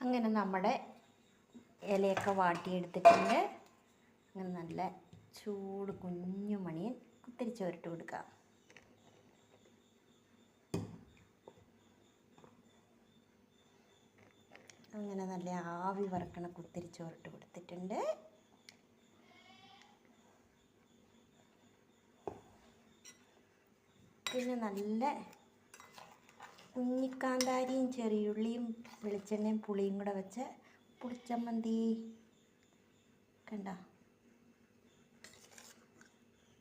അങ്ങനെ നമ്മുടെ ഇലയൊക്കെ വാട്ടിയെടുത്തിട്ടുണ്ട്. അങ്ങനെ നല്ല ചൂട് കുഞ്ഞു മണിയൻ കുത്തിരി ചോറിട്ട് കൊടുക്കാം. അങ്ങനെ നല്ല ആവി വറക്കണ കുത്തിരി ചോറിട്ട് കൊടുത്തിട്ടുണ്ട്. പിന്നെ നല്ല കുഞ്ഞിക്കാന്താരിയും ചെറിയുള്ളിയും വെളിച്ചെണ്ണയും പുളിയും കൂടെ വെച്ച് പുളിച്ചമ്മന്തി കണ്ട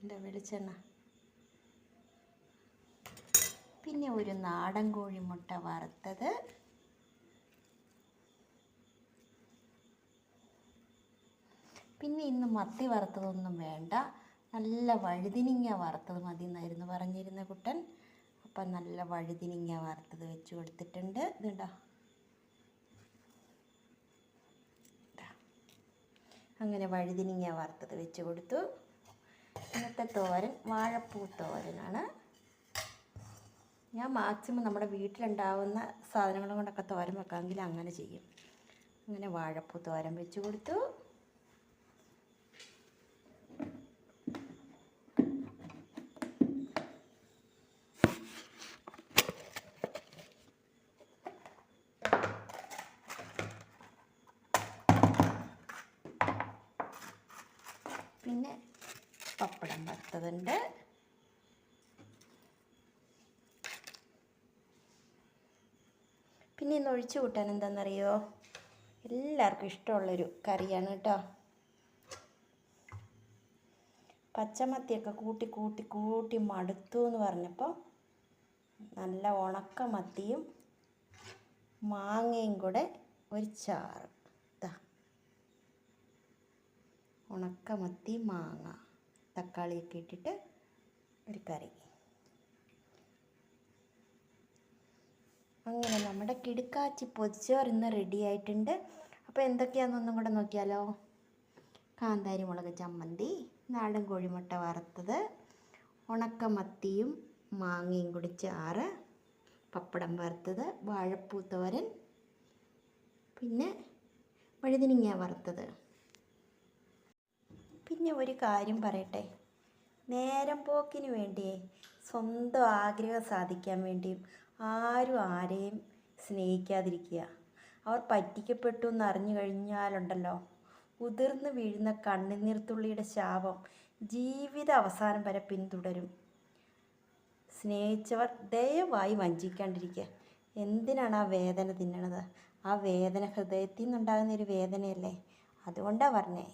എൻ്റെ വെളിച്ചെണ്ണ. പിന്നെ ഒരു നാടൻ കോഴി മുട്ട വറുത്തത്, പിന്നെ ഇന്ന് മത്തി വറുത്തതൊന്നും വേണ്ട, നല്ല വഴുതിനിങ്ങ വറുത്തത് മതി എന്നായിരുന്നു പറഞ്ഞിരുന്ന കുട്ടൻ. അപ്പം നല്ല വഴുതിനിങ്ങ വറുത്തത് വെച്ച് കൊടുത്തിട്ടുണ്ട്. ഇതുണ്ടോ, അങ്ങനെ വഴുതിനിങ്ങ വറുത്തത് വെച്ച് കൊടുത്തു. ഇന്നത്തെ തോരൻ വാഴപ്പൂ തോരനാണ്. ഞാൻ മാക്സിമം നമ്മുടെ വീട്ടിലുണ്ടാവുന്ന സാധനങ്ങൾ കൊണ്ടൊക്കെ തോരൻ വെക്കാമെങ്കിൽ അങ്ങനെ ചെയ്യും. അങ്ങനെ വാഴപ്പൂ തോരൻ വെച്ച് കൊടുത്തു. പിന്നെ പപ്പടം വറുത്തതുണ്ട്. പിന്നെ ഇന്ന് ഒഴിച്ചു കൂട്ടാൻ എന്താണെന്നറിയോ? എല്ലാവർക്കും ഇഷ്ടമുള്ളൊരു കറിയാണ് കേട്ടോ. പച്ചമത്തിയൊക്കെ കൂട്ടി കൂട്ടി കൂട്ടി മടുത്തു എന്ന് പറഞ്ഞപ്പോൾ നല്ല ഉണക്ക മത്തിയും മാങ്ങയും കൂടെ ഒരു ചാറ്. ഉണക്കമത്തി, മാങ്ങ, തക്കാളിയൊക്കെ ഇട്ടിട്ട് ഒരു കറി. അങ്ങനെ നമ്മുടെ കിടുക്കാച്ചി പൊതിച്ചോറ് ഇന്ന് റെഡി ആയിട്ടുണ്ട്. അപ്പോൾ എന്തൊക്കെയാണെന്നൊന്നും കൂടെ നോക്കിയാലോ? കാന്താരി മുളക് ചമ്മന്തി, നാടൻ കോഴിമുട്ട വറുത്തത്, ഉണക്കമത്തിയും മാങ്ങയും കൂടി ചാറ്, പപ്പടം വറുത്തത്, വാഴപ്പൂ തോരൻ, പിന്നെ വഴുതിനിങ്ങ വറുത്തത്. പിന്നെ ഒരു കാര്യം പറയട്ടെ, നേരം പോക്കിന് വേണ്ടിയേ സ്വന്തം ആഗ്രഹം സാധിക്കാൻ വേണ്ടിയും ആരും ആരെയും സ്നേഹിക്കാതിരിക്കുക. അവർ പറ്റിക്കപ്പെട്ടു എന്നറിഞ്ഞു കഴിഞ്ഞാലുണ്ടല്ലോ, ഉതിർന്ന് വീഴുന്ന കണ്ണുനീർത്തുള്ളിയുടെ ശാപം ജീവിത അവസാനം വരെ പിന്തുടരും. സ്നേഹിച്ചവർ ദയവായി വഞ്ചിക്കാണ്ടിരിക്കുക. എന്തിനാണ് ആ വേദന തിന്നണത്? ആ വേദന ഹൃദയത്തിൽ നിന്നുണ്ടാകുന്നൊരു വേദനയല്ലേ. അതുകൊണ്ടാണ് പറഞ്ഞേ.